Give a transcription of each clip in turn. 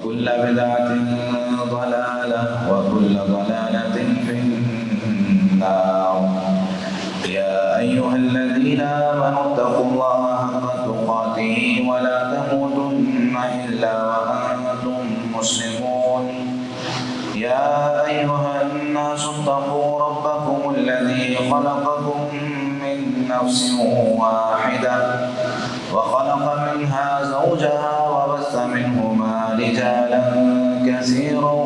وكل بدعة ضلالة وكل ضلالة في النار. يا أيها الذين آمنوا اتقوا الله حق تقاته ولا تموتن إلا وأنتم مسلمون. يا أيها الناس اتقوا ربكم الذي خلقكم من نفس واحدة وخلق منها زوجها وبث منهما رجالا كثيرا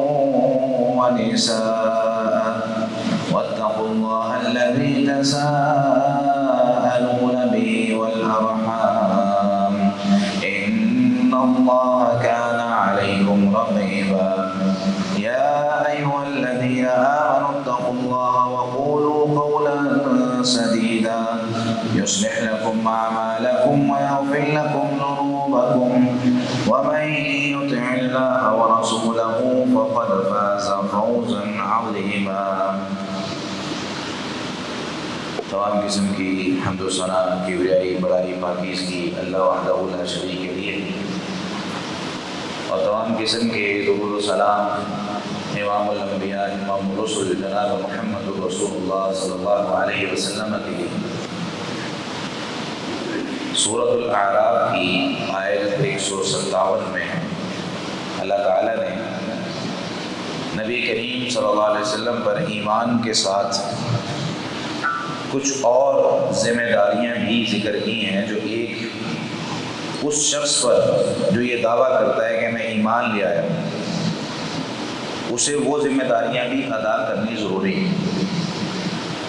ونساء واتقوا الله الذي تساءلون به والأرحام إن الله كان عليكم رقيبا. يا أيها الذين آمنوا اتقوا الله وقولوا قولا سديدا يصلح لكم أعمالكم ويغفر لكم ذنوبكم ومن يطع الله ورسوله فقد فاز فوزا عظيما. تمام قسم کی حمد و ثنا کی کبریائی بڑائی پاکیزگی اللہ وحدہ لا شریک کے لیے، اور تمام قسم کے درود و سلام امام الانبیاء امام الرسل جناب محمد رسول اللہ صلی اللہ علیہ وسلم کے لیے۔ سورۃ الاعراف کی آیت 157 میں اللہ تعالیٰ نے نبی کریم صلی اللہ علیہ وسلم پر ایمان کے ساتھ کچھ اور ذمہ داریاں بھی ذکر کی ہیں جو ایک اس شخص پر جو یہ دعویٰ کرتا ہے کہ میں ایمان لے آیا ہوں، اسے وہ ذمہ داریاں بھی ادا کرنی ضروری ہے۔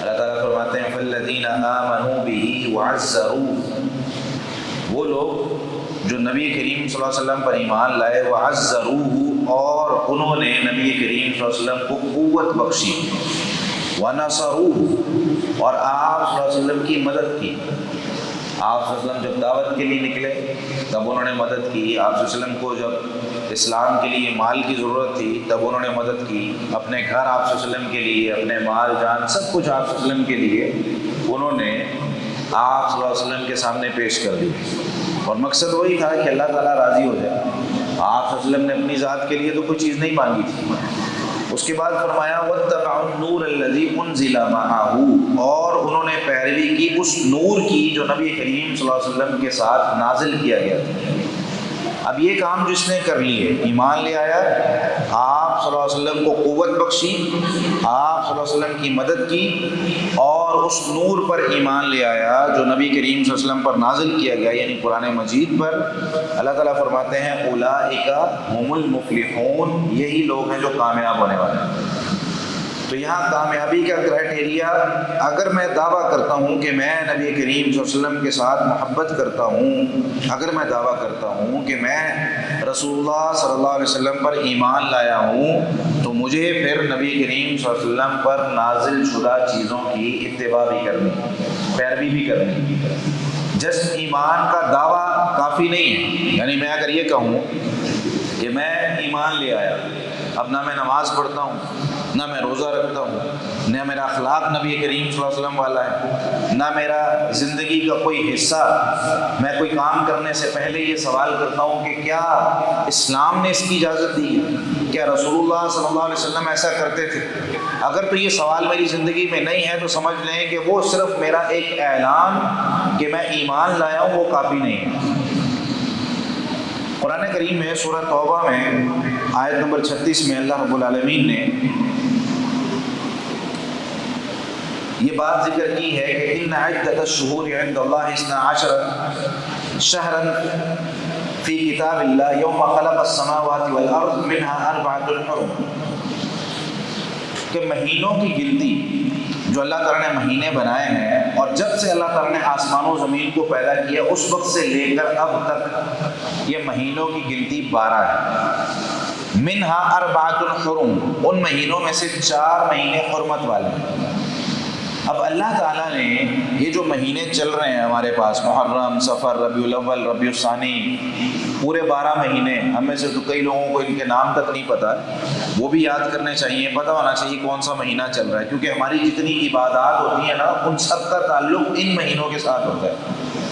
اللہ تعالیٰ فرماتے ہیں فَالَّذِينَ آمَنُوا بِهِ وَعَزَّرُوهُ، وہ لوگ جو نبی کریم صلی اللہ علیہ وسلم پر ایمان لائے، وَعَزَّرُوهُ، اور انہوں نے نبی کریم صلی اللہ علیہ وسلم کو قوت بخشی، وَنَصَرُوهُ، اور آپ صلی اللہ علیہ وسلم کی مدد کی۔ آپ صلی اللہ علیہ وسلم جب دعوت کے لیے نکلے تب انہوں نے مدد کی، آپ صلی اللہ علیہ وسلم کو جب اسلام کے لیے مال کی ضرورت تھی تب انہوں نے مدد کی، اپنے گھر آپ صلی اللہ علیہ وسلم کے لیے، اپنے مال جان سب کچھ آپ صلی اللہ علیہ وسلم کے لیے انہوں نے آپ صلی اللہ علیہ وسلم کے سامنے پیش کر دی، اور مقصد وہی تھا کہ اللہ تعالیٰ راضی ہو جائے۔ آپ صلی اللہ علیہ وسلم نے اپنی ذات کے لیے تو کوئی چیز نہیں مانگی تھی۔ اس کے بعد فرمایا وَاتَّبَعُوا النُّورَ الَّذِي أُنزِلَ مَعَهُ، اور انہوں نے پیروی کی اس نور کی جو نبی کریم صلی اللہ علیہ وسلم کے ساتھ نازل کیا گیا تھا۔ اب یہ کام جس نے کر لیے، ایمان لے آیا، آپ صلی اللہ علیہ وسلم کو قوت بخشی، آپ صلی اللہ علیہ وسلم کی مدد کی، اور اس نور پر ایمان لے آیا جو نبی کریم صلی اللہ علیہ وسلم پر نازل کیا گیا، یعنی قرآن مجید پر۔ اللہ تعالیٰ فرماتے ہیں اولئک هم المفلحون، یہی لوگ ہیں جو کامیاب ہونے والے ہیں۔ تو یہاں کامیابی کا کرائٹیریا، اگر میں دعویٰ کرتا ہوں کہ میں نبی کریم صلی اللہ علیہ وسلم کے ساتھ محبت کرتا ہوں، اگر میں دعویٰ کرتا ہوں کہ میں رسول اللہ صلی اللہ علیہ وسلم پر ایمان لایا ہوں، تو مجھے پھر نبی کریم صلی اللہ علیہ وسلم پر نازل شدہ چیزوں کی اتباع بھی کرنی، پیروی بھی کرنی۔ جسٹ ایمان کا دعویٰ کافی نہیں ہے، یعنی میں اگر یہ کہوں کہ میں ایمان لے آیا، اب نہ میں نماز پڑھتا ہوں، نہ میں روزہ رکھتا ہوں، نہ میرا اخلاق نبی کریم صلی اللہ علیہ وسلم والا ہے، نہ میرا زندگی کا کوئی حصہ، میں کوئی کام کرنے سے پہلے یہ سوال کرتا ہوں کہ کیا اسلام نے اس کی اجازت دی ہے، کیا رسول اللہ صلی اللہ علیہ وسلم ایسا کرتے تھے؟ اگر تو یہ سوال میری زندگی میں نہیں ہے تو سمجھ لیں کہ وہ صرف میرا ایک اعلان کہ میں ایمان لایا ہوں وہ کافی نہیں ہے۔ قرآن کریم میں سورہ توبہ میں آیت نمبر 36 میں اللہ رب العالمین نے یہ بات ذکر کی ہے کہ ان عدۃ الشہور عند اللہ 12 شہرا فی کتاب اللہ یوم خلق السماوات والارض منها 4 حرم، کہ مہینوں کی گنتی جو اللہ تعالیٰ نے مہینے بنائے ہیں، اور جب سے اللہ تعالیٰ نے آسمان و زمین کو پیدا کیا اس وقت سے لے کر اب تک یہ مہینوں کی گنتی 12 ہے۔ منہا 4 حرم، ان مہینوں میں سے 4 مہینے حرمت والے ہیں۔ اب اللہ تعالیٰ نے یہ جو مہینے چل رہے ہیں ہمارے پاس، محرم، صفر، ربیع الاول، ربیع الثانی، پورے 12 مہینے، ہم میں سے تو کئی لوگوں کو ان کے نام تک نہیں پتہ، وہ بھی یاد کرنے چاہیے، پتہ ہونا چاہیے کون سا مہینہ چل رہا ہے، کیونکہ ہماری جتنی عبادات ہوتی ہیں نا ان سب کا تعلق ان مہینوں کے ساتھ ہوتا ہے۔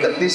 31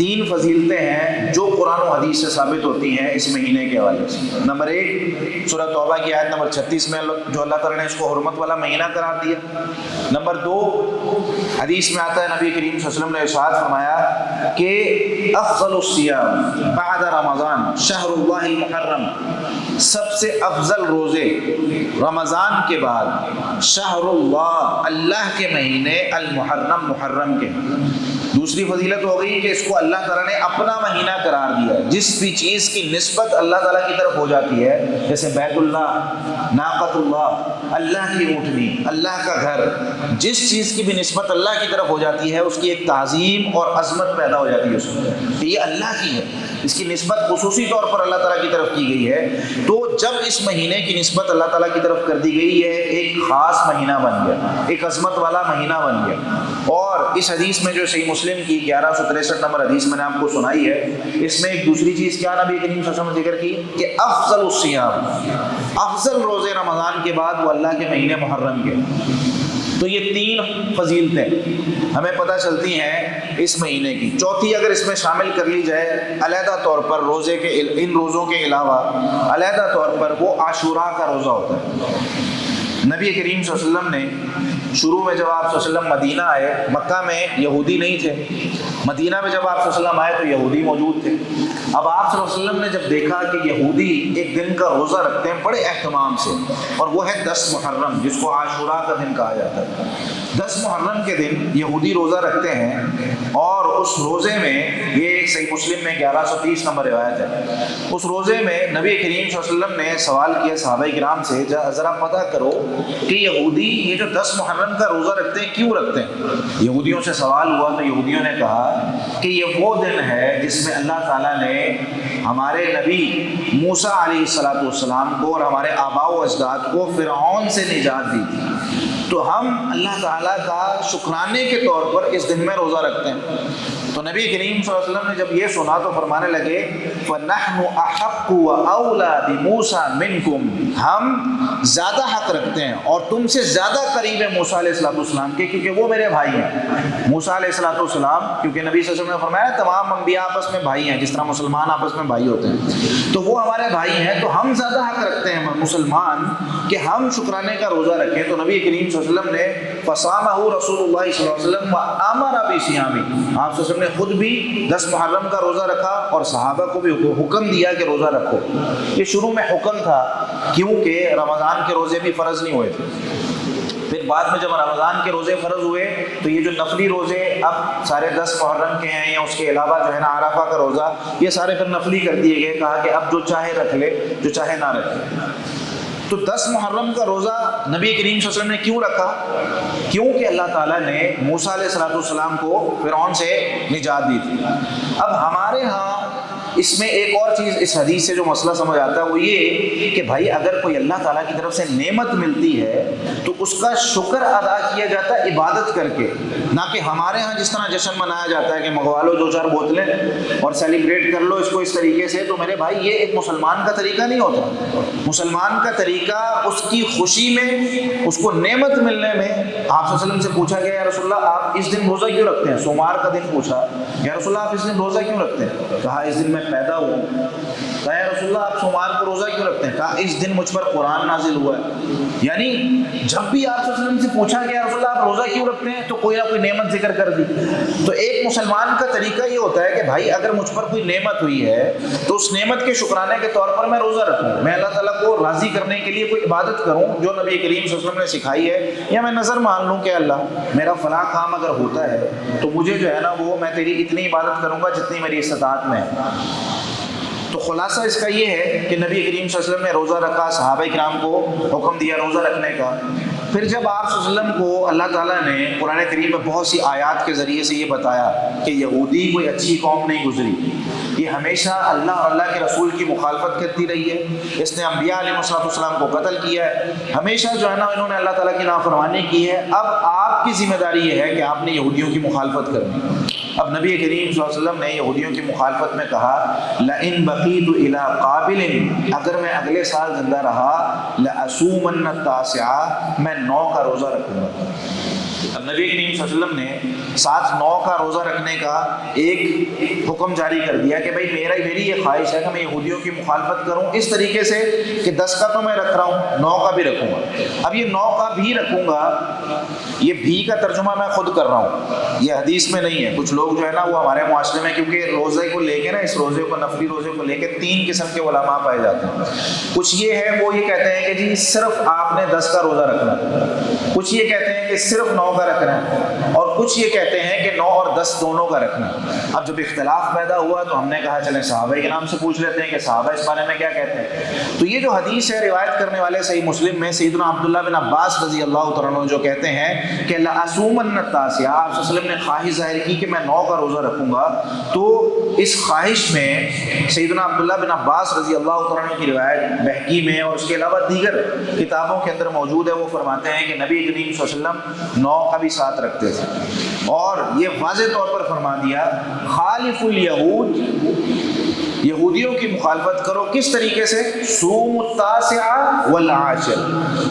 3 فضیلتیں ہیں جو قرآن و حدیث سے ثابت ہوتی ہیں اس مہینے کے حوالے سے۔ نمبر 1 سورہ توبہ کی آیت نمبر 36 میں جو اللہ تعالیٰ نے اس کو حرمت والا مہینہ قرار دیا۔ نمبر 2 حدیث میں آتا ہے نبی کریم صلی اللہ علیہ وسلم نے ارشاد فرمایا کہ افضل الصیام بعد رمضان شہر اللہ المحرم، سب سے افضل روزے رمضان کے بعد شہر اللہ، اللہ کے مہینے، المحرم، محرم کے۔ دوسری فضیلت ہو گئی کہ اس کو اللہ تعالیٰ نے اپنا مہینہ قرار دیا ہے۔ جس بھی چیز کی نسبت اللہ تعالیٰ کی طرف ہو جاتی ہے، جیسے بیت اللہ، ناقۃ اللہ، اللہ کی اونٹنی، اللہ کا گھر، جس چیز کی بھی نسبت اللہ کی طرف ہو جاتی ہے اس کی ایک تعظیم اور عظمت پیدا ہو جاتی ہے اس میں کہ یہ اللہ کی ہے، اس کی نسبت خصوصی طور پر اللہ تعالیٰ کی طرف کی گئی ہے۔ تو جب اس مہینے کی نسبت اللہ تعالیٰ کی طرف کر دی گئی ہے، ایک خاص مہینہ بن گیا، ایک عظمت والا مہینہ بن گیا۔ اور اس حدیث میں جو صحیح مسلم کی 1163 نمبر حدیث میں نے آپ کو سنائی ہے، اس میں ایک دوسری چیز کیا نبی کریم صلی اللہ علیہ وسلم نے ذکر کی کہ افضل الصیام، افضل روزے رمضان کے بعد وہ اللہ کے مہینے محرم کے۔ تو یہ 3 فضیلتیں ہمیں پتہ چلتی ہیں اس مہینے کی۔ چوتھی اگر اس میں شامل کر لی جائے علیحدہ طور پر روزے کے، ان روزوں کے علاوہ علیحدہ طور پر، وہ عاشوراء کا روزہ ہوتا ہے۔ نبی کریم صلی اللہ علیہ وسلم نے شروع میں جب آپ صلی اللہ علیہ وسلم مدینہ آئے، مکہ میں یہودی نہیں تھے، مدینہ میں جب آپ صلی اللہ علیہ وسلم آئے تو یہودی موجود تھے۔ اب آپ صلی اللہ علیہ وسلم نے جب دیکھا کہ یہودی ایک دن کا روزہ رکھتے ہیں بڑے اہتمام سے، اور وہ ہے 10 محرم، جس کو عاشوراء کا دن کہا جاتا ہے۔ 10 محرم کے دن یہودی روزہ رکھتے ہیں، اور اس روزے میں، یہ صحیح مسلم میں 1130 نمبر روایت ہے، اس روزے میں نبی کریم صلی اللہ علیہ وسلم نے سوال کیا صحابہ کرام سے، ذرا پتہ کرو کہ یہودی یہ جو 10 محرم کا روزہ رکھتے ہیں کیوں رکھتے ہیں؟ یہودیوں سے سوال ہوا تو یہودیوں نے کہا کہ یہ وہ دن ہے جس میں اللہ تعالیٰ نے ہمارے نبی موسیٰ علیہ السلام کو اور ہمارے آباء و اجداد کو فرعون سے نجات دی تھی، تو ہم اللہ تعالیٰ کا شکرانے کے طور پر اس دن میں روزہ رکھتے ہیں۔ تو نبی کریم صلی اللہ علیہ وسلم نے جب یہ سنا تو فرمانے لگے فَنَحْنُ أَحَقُّ وَأَوْلَىٰ بِمُوسَىٰ مِنْكُمْ، ہم زیادہ حق رکھتے ہیں اور تم سے زیادہ قریب ہے موسیٰ علیہ السلام کے، کیونکہ وہ میرے بھائی ہیں۔ موسیٰ علیہ السلام، کیونکہ نبی صلی اللہ علیہ وسلم نے فرمایا تمام انبیاء آپس میں بھائی ہیں، جس طرح مسلمان آپس میں بھائی ہوتے ہیں، تو وہ ہمارے بھائی ہیں، تو ہم زیادہ حق رکھتے ہیں مسلمان کہ ہم شکرانے کا روزہ رکھیں۔ تو نبی کریم صلی اللہ علیہ وسلم نے فصامہ رسول اللہ صلی اللہ علیہ وسلم وامر بصیامہ، آپ صلی اللہ علیہ وسلم نے خود بھی 10 محرم کا روزہ رکھا اور صحابہ کو بھی حکم دیا کہ روزہ رکھو۔ یہ شروع میں حکم تھا کیونکہ رمضان کے روزے بھی فرض نہیں ہوئے تھے، پھر بعد میں جب رمضان کے روزے فرض ہوئے تو یہ جو نفلی روزے اب سارے 10 محرم کے ہیں یا اس کے علاوہ جو ہے نا عرفہ کا روزہ، یہ سارے پھر نفلی کر دیے گئے، کہا کہ اب جو چاہے رکھ لے، جو چاہے نہ رکھے۔ تو 10 محرم کا روزہ نبی کریم صلی اللہ علیہ وسلم نے کیوں رکھا؟ کیونکہ اللہ تعالیٰ نے موسیٰ علیہ السلام کو فرعون سے نجات دی تھی۔ اب ہمارے ہاں اس میں ایک اور چیز اس حدیث سے جو مسئلہ سمجھ آتا ہے وہ یہ کہ بھائی اگر کوئی اللہ تعالیٰ کی طرف سے نعمت ملتی ہے تو اس کا شکر ادا کیا جاتا ہے عبادت کر کے، نہ کہ ہمارے ہاں جس طرح جشن منایا جاتا ہے کہ منگوا لو 2-4 بوتلیں اور سیلیبریٹ کر لو اس کو اس طریقے سے۔ تو میرے بھائی یہ ایک مسلمان کا طریقہ نہیں ہوتا۔ مسلمان کا طریقہ اس کی خوشی میں، اس کو نعمت ملنے میں، آپ صلی اللہ علیہ وسلم سے پوچھا گیا یا رسول اللہ آپ اس دن روزہ کیوں رکھتے ہیں؟ سوموار کا دن پوچھا، یا رسول اللہ آپ اس دن روزہ کیوں رکھتے ہیں؟ کہا اس دن میں پیدا ہوں۔ کہا یا رسول اللہ آپ سوموار کو روزہ کیوں رکھتے ہیں؟ کہا اس دن مجھ پر قرآن نازل ہوا ہے۔ یعنی جب بھی آپ صلی اللہ علیہ وسلم سے پوچھا گیا رسول اللہ آپ روزہ کیوں رکھتے ہیں تو کوئی نہ کوئی نعمت ذکر کر دی۔ تو ایک مسلمان کا طریقہ یہ ہوتا ہے کہ بھائی اگر مجھ پر کوئی نعمت ہوئی ہے تو اس نعمت کے شکرانے کے طور پر میں روزہ رکھوں، میں اللہ تعالیٰ کو راضی کرنے کے لیے کوئی عبادت کروں جو نبی کریم صلی اللہ علیہ وسلم نے سکھائی ہے، یا میں نظر مان لوں کہ اللہ میرا فلاں کام اگر ہوتا ہے تو مجھے جو ہے نا وہ میں تیری اتنی عبادت کروں گا جتنی میری استطاعت میں ہے۔ تو خلاصہ اس کا یہ ہے کہ نبی کریم صلی اللہ علیہ وسلم نے روزہ رکھا، صحابہ کرام کو حکم دیا روزہ رکھنے کا۔ پھر جب آپ صلی اللہ علیہ وسلم کو اللہ تعالیٰ نے قرآن کریم میں بہت سی آیات کے ذریعے سے یہ بتایا کہ یہودی کوئی اچھی قوم نہیں گزری، یہ ہمیشہ اللہ اور اللہ کے رسول کی مخالفت کرتی رہی ہے، اس نے انبیاء علیہ السلام کو قتل کیا ہے، ہمیشہ جو ہے نا انہوں نے اللہ تعالیٰ کی نافرمانی کی ہے۔ اب آپ کی ذمہ داری یہ ہے کہ آپ نے یہودیوں کی مخالفت کرنی۔ اب نبی کریم صلی اللہ علیہ وسلم نے یہودیوں کی مخالفت میں کہا لَإِن بَقِيتُ إِلَىٰ قَابِلٍ، اگر میں اگلے سال زندہ رہا، لَأَصُومَنَّ التَّاسِعَ، میں 9 کا روزہ رکھوں گا۔ اب نبی کریم صلی اللہ علیہ وسلم نے ساتھ 9 کا روزہ رکھنے کا ایک حکم جاری کر دیا کہ بھائی میری یہ خواہش ہے کہ میں یہودیوں کی مخالفت کروں اس طریقے سے کہ 10 کا تو میں رکھ رہا ہوں، 9 کا بھی رکھوں گا۔ اب یہ 9 کا بھی رکھوں گا، یہ بھی کا ترجمہ میں خود کر رہا ہوں، یہ حدیث میں نہیں ہے۔ کچھ لوگ جو ہے نا وہ ہمارے معاشرے میں کیونکہ روزے کو لے کے نا، اس روزے کو نفلی روزے کو لے کے 3 قسم کے علماء پائے جاتے ہیں۔ کچھ یہ ہے وہ یہ کہتے ہیں کہ جی صرف آپ نے 10 کا روزہ رکھنا ہے، کچھ یہ کہتے ہیں کہ صرف 9 کا رکھنا ہے، اور کچھ یہ کہتے ہیں کہ 9 اور 10 دونوں کا رکھنا ہے۔ اب جب اختلاف پیدا ہوا تو ہم نے کہا چلیں صحابہ کے نام سے پوچھ لیتے ہیں کہ صحابہ اس بارے میں کیا کہتے ہیں۔ تو یہ جو حدیث ہے روایت کرنے والے صحیح مسلم میں سیدنا عبداللہ بن عباس رضی اللہ تعالیٰ عنہ جو کہتے ہیں کہ لَأَصُومَنَّ التَّاسِعَ، آپ صلی اللہ علیہ وسلم نے خواہش ظاہر کی کہ میں 9 کا روزہ رکھوں گا، تو اس خواہش میں سیدنا عبداللہ بن عباس رضی اللہ تعالیٰ عنہ کی روایت بہقی میں اور اس کے علاوہ دیگر کتابوں کے اندر موجود ہے، وہ فرماتے ہیں کہ نبی کریم صلی اللہ علیہ وسلم 9 کا بھی ساتھ رکھتے تھے، اور یہ واضح طور پر فرما دیا خالف الیہود، یہودیوں کی مخالفت کرو، کس طریقے سے؟ صوم التاسع والعاشر،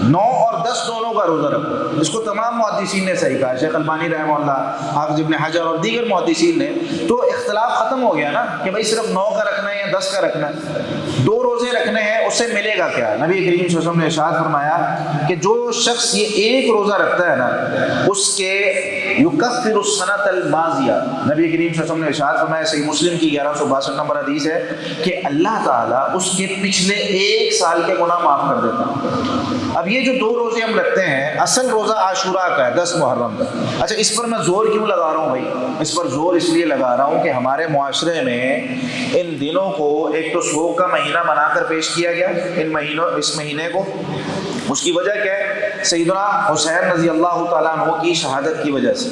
9 اور 10 دونوں کا روزہ رکھو۔ اس کو تمام محدثین نے صحیح کہا، شیخ البانی رحمہ اللہ، حافظ ابن حجر اور دیگر محدثین نے، تو اختلاف ختم ہو گیا نا کہ بھائی صرف 9 کا رکھنا ہے یا 10 کا رکھنا ہے، 2 روزے رکھنے ہیں، اس سے ملے گا کیا؟ نبی کریم صلی اللہ علیہ وسلم نے ارشاد فرمایا کہ جو شخص یہ ایک روزہ رکھتا ہے نا، اس کے یکفر السنۃ الماضیہ، نبی کریم صلی اللہ علیہ وسلم نے ارشاد فرمایا، صحیح مسلم کی 1162 نمبر حدیث ہے کہ اللہ تعالیٰ اس کے پچھلے 1 سال کے گناہ معاف کر دیتا ہے۔ اب یہ جو 2 روزے ہم رکھتے ہیں، اصل روزہ عاشوراء کا ہے، 10 محرم کا۔ اچھا اس پر میں زور کیوں لگا رہا ہوں بھائی؟ اس پر زور اس لیے لگا رہا ہوں کہ ہمارے معاشرے میں ان دنوں کو ایک تو سوگ کا مہینہ بنا کر پیش کیا گیا، اس مہینے کو، اس کی وجہ کیا ہے؟ سیدنا حسین رضی اللہ تعالیٰ عنہ کی شہادت کی وجہ سے۔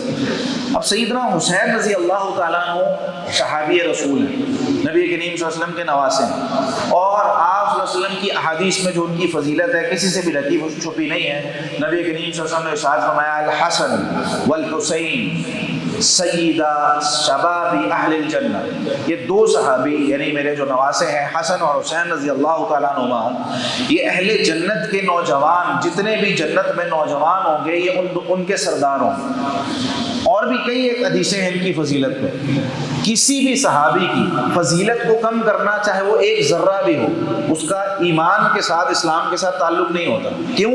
اب سیدنا حسین رضی اللہ تعالیٰ عنہ صحابی رسول ہیں، نبی کریم صلی اللہ علیہ وسلم کے نواسے ہیں، اور آپ صلی اللہ علیہ وسلم کی احادیث میں جو ان کی فضیلت ہے کسی سے بھی لطیف چھپی نہیں ہے۔ نبی کریم صلی اللہ علیہ وسلم نے ارشاد فرمایا الحسن والحسین سیدہ شباب اہل الجنہ، یہ 2 صحابی یعنی میرے جو نواسے ہیں حسن اور حسین رضی اللہ تعالیٰ عنہما، یہ اہل جنت کے نوجوان، جتنے بھی جنت میں نوجوان ہوں گے یہ ان کے سردار ہوں گے۔ اور بھی کئی ایک حدیثیں ہیں ان کی فضیلت میں۔ کسی بھی صحابی کی فضیلت کو کم کرنا چاہے وہ 1 ذرہ بھی ہو، اس کا ایمان کے ساتھ، اسلام کے ساتھ تعلق نہیں ہوتا۔ کیوں؟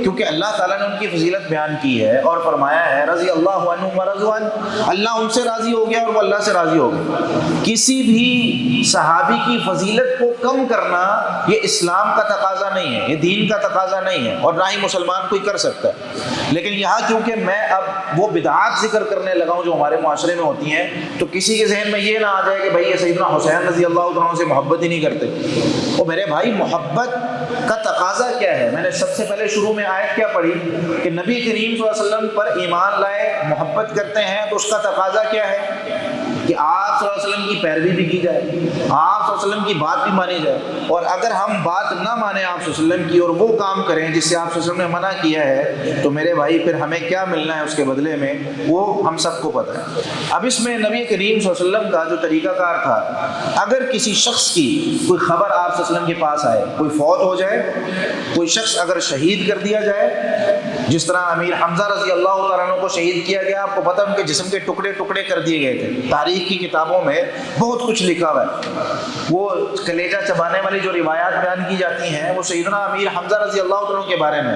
کیونکہ اللہ تعالیٰ نے ان کی فضیلت بیان کی ہے اور فرمایا ہے رضی اللہ عنہم ورضوا عنہ، اللہ ان سے راضی ہو گیا اور وہ اللہ سے راضی ہو گیا۔ کسی بھی صحابی کی فضیلت کو کم کرنا یہ اسلام کا تقاضا نہیں ہے، یہ دین کا تقاضا نہیں ہے، اور نہ ہی مسلمان کوئی کر سکتا ہے۔ لیکن یہاں کیونکہ میں اب وہ بدعات ذکر کرنے لگا ہوں جو ہمارے معاشرے میں ہوتی ہیں، تو کسی کے ذہن میں یہ نہ آ جائے کہ بھائی یہ سیدنا حسین رضی اللہ عنہ سے محبت ہی نہیں کرتے۔ وہ میرے بھائی محبت کا تقاضا کیا ہے؟ میں نے سب سے پہلے شروع میں آیت کیا پڑھی کہ نبی کریم صلی اللہ علیہ وسلم پر ایمان لائے، محبت کرتے ہیں، تو اس کا تقاضا کیا ہے کہ آپ صلی اللہ علیہ وسلم کی پیروی بھی کی جائے، آپ صلی اللہ علیہ وسلم کی بات بھی مانی جائے، اور اگر ہم بات نہ مانیں آپ صلی اللہ علیہ وسلم کی اور وہ کام کریں جس سے آپ صلی اللہ علیہ وسلم نے منع کیا ہے، تو میرے بھائی پھر ہمیں کیا ملنا ہے اس کے بدلے میں، وہ ہم سب کو پتہ ہے۔ اب اس میں نبی کریم صلی اللہ علیہ وسلم کا جو طریقہ کار تھا، اگر کسی شخص کی کوئی خبر آپ صلی اللہ علیہ وسلم کے پاس آئے، کوئی فوت ہو جائے، کوئی شخص اگر شہید کر دیا جائے، جس طرح امیر حمزہ رضی اللہ تعالیٰ عنہ کو شہید کیا گیا، آپ کو پتہ ان کے جسم کے ٹکڑے ٹکڑے کر دیے گئے تھے، تاریخ کی کتابوں میں بہت کچھ لکھا ہوا ہے۔ وہ کلیجہ چبانے والی جو روایات بیان کی جاتی ہیں وہ سیدنا امیر حمزہ رضی اللہ تعالیٰ عنہ کے بارے میں،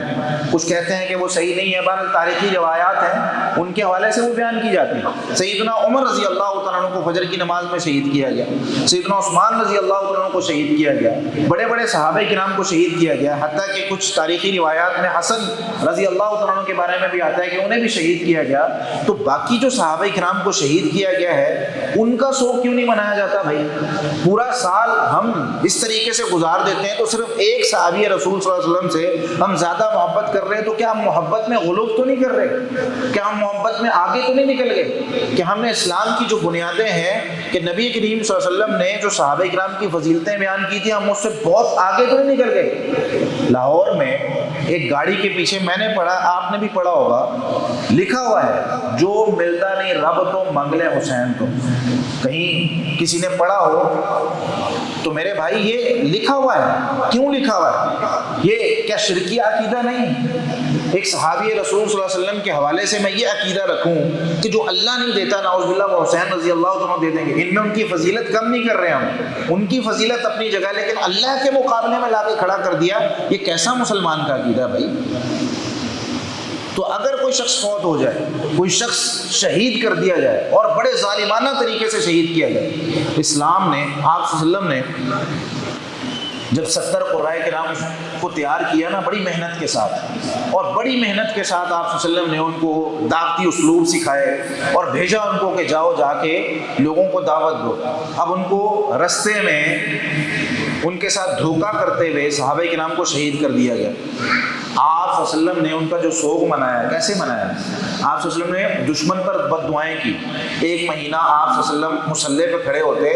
کچھ کہتے ہیں کہ وہ صحیح نہیں ہے، بہرحال تاریخی روایات ہیں ان کے حوالے سے وہ بیان کی جاتی ہیں۔ سیدنا عمر رضی اللہ تعالیٰ عنہ کو فجر کی نماز میں شہید کیا گیا، سیدنا عثمان رضی اللہ تعالیٰ عنہ کو شہید کیا گیا، بڑے بڑے صحابہ کرام کو شہید کیا گیا، حتیٰ کہ کچھ تاریخی روایات میں حسن رضی اللہ تعالیٰ عنہ کے بارے میں بھی آتا ہے کہ انہیں بھی شہید کیا گیا۔ تو باقی جو صحابہ کرام کو شہید کیا گیا ہے ان کا سوگ کیوں نہیں منایا جاتا بھائی؟ پورا سال ہم اس طریقے سے گزار دیتے ہیں، تو صرف ایک صحابی رسول صلی اللہ علیہ وسلم سے ہم زیادہ محبت کر رہے ہیں، تو کیا ہم محبت میں غلو تو نہیں کر رہے؟ کیا ہم محبت میں آگے تو نہیں نکل گئے کہ ہم نے اسلام کی جو بنیادیں ہیں کہ نبی کریم صلی اللہ علیہ وسلم نے جو صحابہ کرام کی فضیلتیں بیان کی تھی، ہم اس سے بہت آگے تو نہیں نکل گئے؟ لاہور میں ایک گاڑی کے پیچھے میں نے پڑھا، آپ نے بھی پڑھا ہوگا، لکھا ہوا ہے جو ملتا نہیں رب تو منگلے حسین تو۔ کہیں کسی نے پڑھا ہو تو میرے بھائی یہ لکھا ہوا ہے، کیوں لکھا ہوا ہے؟ یہ کیا شرکی عقیدہ نہیں؟ ایک صحابی رسول صلی اللہ علیہ وسلم کے حوالے سے میں یہ عقیدہ رکھوں کہ جو اللہ نہیں دیتا نعوذ باللہ وہ حسین رضی اللہ عنہ دے دیں گے، ان میں ان کی فضیلت کم نہیں کر رہے ہم، ان کی فضیلت اپنی جگہ، لیکن اللہ کے مقابلے میں لا کے کھڑا کر دیا، یہ کیسا مسلمان کا عقیدہ بھائی؟ تو اگر کوئی شخص فوت ہو جائے، کوئی شخص شہید کر دیا جائے اور بڑے ظالمانہ طریقے سے شہید کیا جائے، اسلام نے، آپ صلی اللہ علیہ وسلم نے جب 70 قرائے کرام کو تیار کیا نا بڑی محنت کے ساتھ، اور بڑی محنت کے ساتھ آپ صلی اللہ علیہ وسلم نے ان کو دعوتی اسلوب سکھائے اور بھیجا ان کو کہ جاؤ جا کے لوگوں کو دعوت دو۔ اب ان کو رستے میں ان کے ساتھ دھوکہ کرتے ہوئے صحابہ کرام کو شہید کر دیا گیا۔ آپ صلی اللہ علیہ وسلم نے ان کا جو سوگ منایا، کیسے منایا؟ آپ صلی اللہ علیہ وسلم نے دشمن پر بد دعائیں کی۔ ایک مہینہ آپ صلی اللہ علیہ وسلم مصلی پہ کھڑے ہوتے،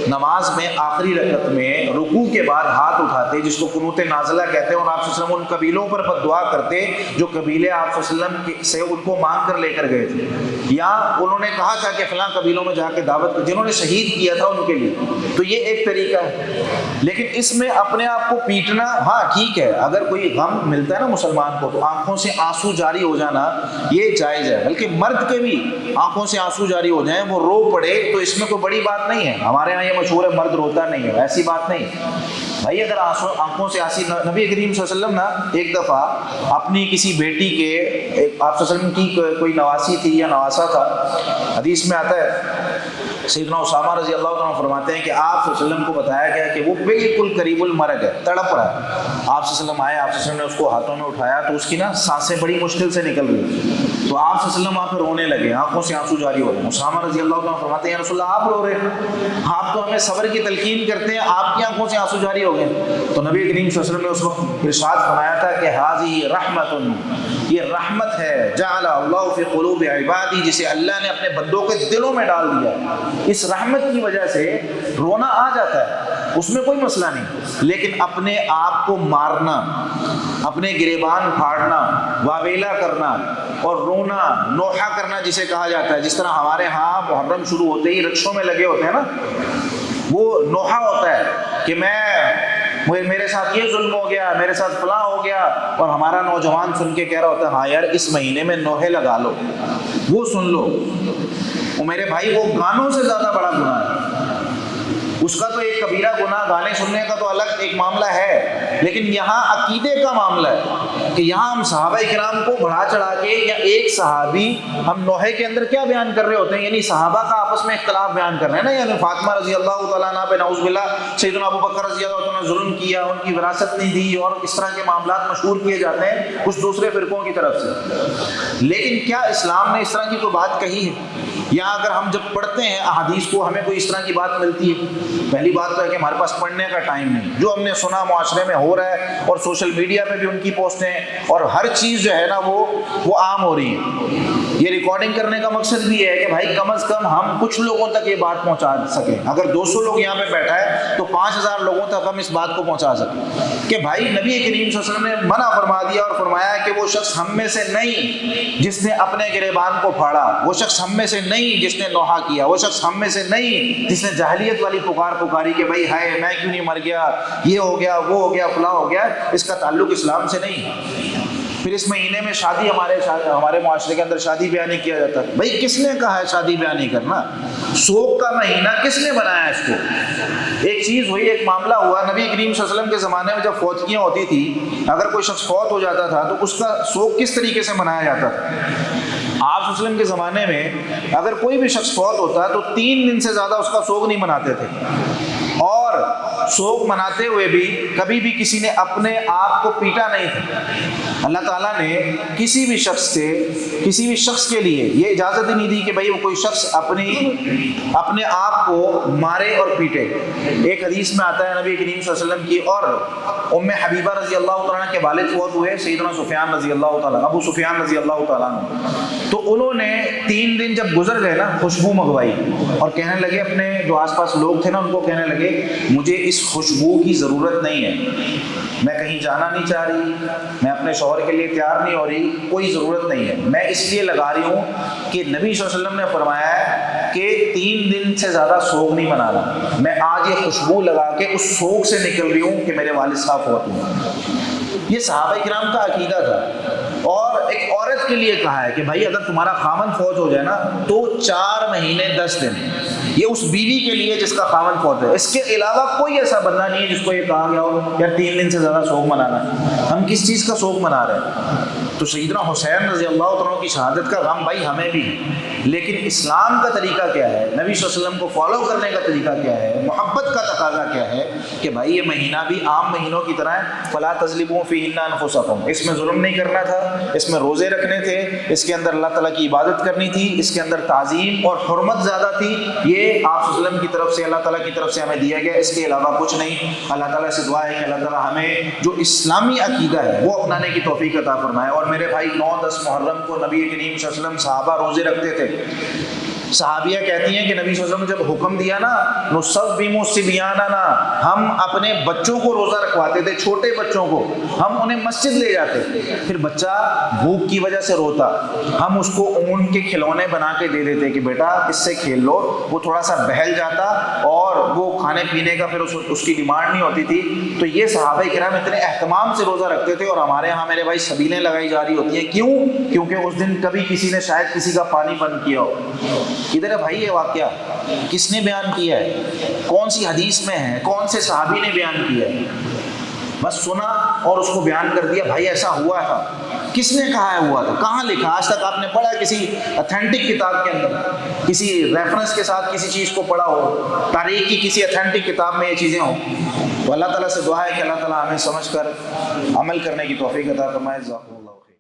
نماز میں آخری رکعت میں رکوع کے بعد ہاتھ اٹھاتے جس کو قنوت نازلہ کہتے ہیں، اور آپ صلی اللہ علیہ وسلم ان قبیلوں پر بد دعا کرتے جو قبیلے آپ صلی اللہ علیہ وسلم سے ان کو مانگ کر لے کر گئے تھے، یا انہوں نے کہا تھا کہ فلاں قبیلوں میں جا کے دعوت جنہوں نے شہید کیا تھا ان کے لیے۔ تو یہ ایک طریقہ ہے، لیکن اس میں اپنے آپ کو پیٹنا، ہاں ٹھیک ہے، اگر کوئی غم ملتا ہے نا مسلمان کو تو آنکھوں سے آنسو جاری ہو جانا یہ جائز ہے، بلکہ مرد کے بھی آنکھوں سے آنسو جاری ہو جائیں، وہ رو پڑے تو اس میں کوئی بڑی بات نہیں ہے۔ ہمارے ہاں یہ مشہور ہے مرد روتا نہیں ہے، ایسی بات نہیں بھائی۔ اگر آنکھوں سے آنسو، نبی کریم صلی اللہ علیہ وسلم نا ایک دفعہ اپنی کسی بیٹی کے، آپ صلی اللہ علیہ وسلم کی کوئی نواسی تھی یا نواسا تھا، حدیث میں آتا ہے سیدنا اسامہ رضی اللہ عنہ فرماتے ہیں کہ آپ صلی اللہ علیہ وسلم کو بتایا گیا کہ وہ بالکل قریب المرگ ہے، تڑپ رہا ہے۔ آپ صلی اللہ علیہ وسلم آئے، آپ صلی اللہ علیہ وسلم نے اس کو ہاتھوں میں اٹھایا تو اس کی نا سانسیں بڑی مشکل سے نکل رہی، تو آپ صلی اللہ علیہ وسلم وہاں پہ رونے لگے، آنکھوں سے آنسو جاری ہو رہے۔ اسامہ رضی اللہ عنہ فرماتے ہیں یا رسول اللہ آپ رو رہے ہیں، آپ تو ہمیں صبر کی تلقین کرتے ہیں، آپ کی آنکھوں سے آنسو جاری ہو گئے۔ تو نبی کریم صلی اللہ علیہ وسلم نے اس وقت ارشاد فرمایا تھا کہ ھذہ رحمت، یہ رحمت ہے، جعل اللہ فی قلوب عبادی، جسے اللہ نے اپنے بندوں کے دلوں میں ڈال دیا ہے۔ اس رحمت کی وجہ سے رونا آ جاتا ہے، اس میں کوئی مسئلہ نہیں، لیکن اپنے آپ کو مارنا، اپنے گریبان پھاڑنا، واویلا کرنا اور رونا، نوحہ کرنا جسے کہا جاتا ہے، جس طرح ہمارے ہاں محرم شروع ہوتے ہی رکشوں میں لگے ہوتے ہیں نا، وہ نوحہ ہوتا ہے کہ میرے ساتھ یہ ظلم ہو گیا، میرے ساتھ فلاں ہو گیا، اور ہمارا نوجوان سن کے کہہ رہا ہوتا ہے ہاں یار اس مہینے میں نوحے لگا لو، وہ سن لو۔ وہ میرے بھائی وہ گانوں سے زیادہ بڑا گناہ ہے، اس کا تو ایک کبیرہ گناہ، گانے سننے کا تو الگ ایک معاملہ ہے، لیکن یہاں عقیدے کا معاملہ ہے کہ یہاں ہم صحابہ کرام کو بڑھا چڑھا کے، یا ایک صحابی، ہم نوحے کے اندر کیا بیان کر رہے ہوتے ہیں، یعنی صحابہ کا آپس میں اختلاف بیان کر رہے ہیں نا، یعنی فاطمہ رضی اللہ تعالیٰ عنہ پہ نعوذ باللہ سیدنا ابو بکر رضی اللہ عنہ نے ظلم کیا، ان کی وراثت نہیں دی، اور اس طرح کے معاملات مشہور کیے جاتے ہیں کچھ دوسرے فرقوں کی طرف سے، لیکن کیا اسلام نے اس طرح کی کوئی بات کہی ہے؟ یا اگر ہم جب پڑھتے ہیں احادیث کو ہمیں کوئی اس طرح کی بات ملتی ہے؟ پہلی بات تو ہے کہ ہمارے پاس پڑھنے کا ٹائم نہیں، جو ہم نے سنا معاشرے میں ہو رہا ہے، اور سوشل میڈیا پہ بھی ان کی پوسٹیں، اور ہر چیز جو ہے نا وہ عام ہو رہی ہے۔ یہ ریکارڈنگ کرنے کا مقصد بھی ہے کہ بھائی کم از کم ہم کچھ لوگوں تک یہ بات پہنچا سکیں، اگر 200 لوگ یہاں پہ بیٹھا ہے تو 5000 لوگوں تک ہم اس بات کو پہنچا سکیں کہ بھائی نبی کریم صلی اللہ علیہ وسلم نے منع فرما دیا اور فرمایا کہ وہ شخص ہم میں سے نہیں جس نے اپنے گریبان کو پھاڑا، وہ شخص ہم میں سے نہیں جس نے نوحہ کیا، وہ شخص ہم میں سے نہیں جس نے جاہلیت والی پکاری کہ بھائی ہائے میں کیوں نہیں مر گیا، یہ ہو گیا، وہ ہو گیا، فلاں ہو گیا، اس کا تعلق اسلام سے نہیں۔ پھر اس مہینے میں شادی، ہمارے معاشرے کے اندر شادی بیان نہیں کیا جاتا۔ بھائی کس نے کہا ہے شادی بیان نہیں کرنا؟ سوگ کا مہینہ کس نے بنایا اس کو؟ ایک چیز ہوئی، ایک معاملہ ہوا نبی کریم صلی اللہ علیہ وسلم کے زمانے میں، جب فوتگیاں ہوتی تھی، اگر کوئی شخص فوت ہو جاتا تھا تو اس کا سوگ کس طریقے سے منایا جاتا تھا؟ آپ صلی اللہ علیہ وسلم کے زمانے میں اگر کوئی بھی شخص فوت ہوتا تو 3 دن سے زیادہ اس کا سوگ نہیں مناتے تھے، اور سوگ مناتے ہوئے بھی کبھی بھی کسی نے اپنے آپ کو پیٹا نہیں تھا۔ اللہ تعالیٰ نے کسی بھی شخص کے لیے یہ اجازت ہی نہیں دی کہ بھئی وہ کوئی شخص اپنے آپ کو مارے اور پیٹے۔ ایک حدیث میں آتا ہے نبی کریم صلی اللہ علیہ وسلم کی اور ام حبیبہ رضی اللہ تعالیٰ کے والد فوت ہوئے، سیدنا سفیان رضی اللہ تعالیٰ، ابو سفیان رضی اللہ تعالیٰ عنہ، تو انہوں نے 3 دن جب گزر گئے نا، خوشبو منگوائی اور کہنے لگے، اپنے جو آس پاس لوگ تھے نا ان کو کہنے لگے مجھے اس خوشبو کی ضرورت نہیں ہے، میں کہیں جانا نہیں چاہ رہی، میں اپنے شوہر کے لیے تیار نہیں ہو رہی، کوئی ضرورت نہیں ہے، میں اس لیے لگا رہی ہوں کہ نبی صلی اللہ علیہ وسلم نے فرمایا ہے کہ 3 دن سے زیادہ سوگ نہیں منانا، میں آج یہ خوشبو لگا کے اس سوگ سے نکل رہی ہوں کہ میرے والد صاحب فوت ہوئے۔ یہ صحابہ کرام کا عقیدہ تھا۔ اور ایک عورت کے لیے کہا ہے کہ بھائی اگر تمہارا خامن فوت ہو جائے نا تو 4 مہینے 10 دن، یہ اس بیوی کے لیے جس کا خامن فوت ہے۔ اس کے علاوہ کوئی ایسا بندہ نہیں ہے جس کو یہ کہا گیا ہو یار 3 دن سے زیادہ سوگ منانا ہے۔ ہم کس چیز کا سوگ منا رہے ہیں؟ تو سیدنا حسین رضی اللہ عنہ کی شہادت کا غم بھائی ہمیں بھی ہے، لیکن اسلام کا طریقہ کیا ہے، نبی صلی اللہ علیہ وسلم کو فالو کرنے کا طریقہ کیا ہے، محبت کا تقاضا کیا ہے کہ بھائی یہ مہینہ بھی عام مہینوں کی طرح ہے، فلا تظلموا فیہن انفسکم، اس میں ظلم نہیں کرنا تھا، اس میں روزے رکھنے تھے، اس کے اندر اللہ تعالیٰ کی عبادت کرنی تھی، اس کے اندر تعظیم اور حرمت زیادہ تھی، یہ آپ صلی اللہ علیہ وسلم کی طرف سے اللہ تعالیٰ کی طرف سے ہمیں دیا گیا، اس کے علاوہ کچھ نہیں۔ اللہ تعالیٰ سے دعا ہے کہ اللہ تعالیٰ ہمیں جو اسلامی عقیدہ ہے وہ اپنانے کی توفیق عطا فرمائے۔ اور میرے بھائی 9-10 محرم کو نبی کریم صلی اللہ علیہ وسلم صحابہ روزے رکھتے تھے۔ صحابیہ کہتی ہیں کہ نبی صلی اللہ علیہ وسلم جب حکم دیا نا نصبم صبیاننا، ہم اپنے بچوں کو روزہ رکھواتے تھے، چھوٹے بچوں کو ہم انہیں مسجد لے جاتے، پھر بچہ بھوک کی وجہ سے روتا، ہم اس کو اون کے کھلونے بنا کے دے دیتے کہ بیٹا اس سے کھیل لو، وہ تھوڑا سا بہل جاتا اور وہ کھانے پینے کا پھر اس کی ڈیمانڈ نہیں ہوتی تھی۔ تو یہ صحابہ کرام اتنے اہتمام سے روزہ رکھتے تھے، اور ہمارے ہاں میرے بھائی سبیلیں لگائی جا رہی ہوتی ہیں، کیوں؟ کیونکہ اس دن کبھی کسی نے شاید کسی کا پانی بند کیا ہو۔ ادھر ہے بھائی یہ واقعہ کس نے بیان کیا ہے، کون سی حدیث میں ہے، کون سے صحابی نے بیان کیا ہے؟ بس سنا اور اس کو بیان کر دیا، بھائی ایسا ہوا تھا۔ کس نے کہا ہے ہوا تھا؟ کہاں لکھا؟ آج تک آپ نے پڑھا کسی اتھینٹک کتاب کے اندر، کسی ریفرنس کے ساتھ کسی چیز کو پڑھا ہو، تاریخ کی کسی اتھینٹک کتاب میں یہ چیزیں ہوں؟ تو اللہ تعالیٰ سے دعا ہے کہ اللہ تعالیٰ ہمیں سمجھ کر عمل کرنے کی توفیق عطا فرمائے۔ جزاکم اللہ۔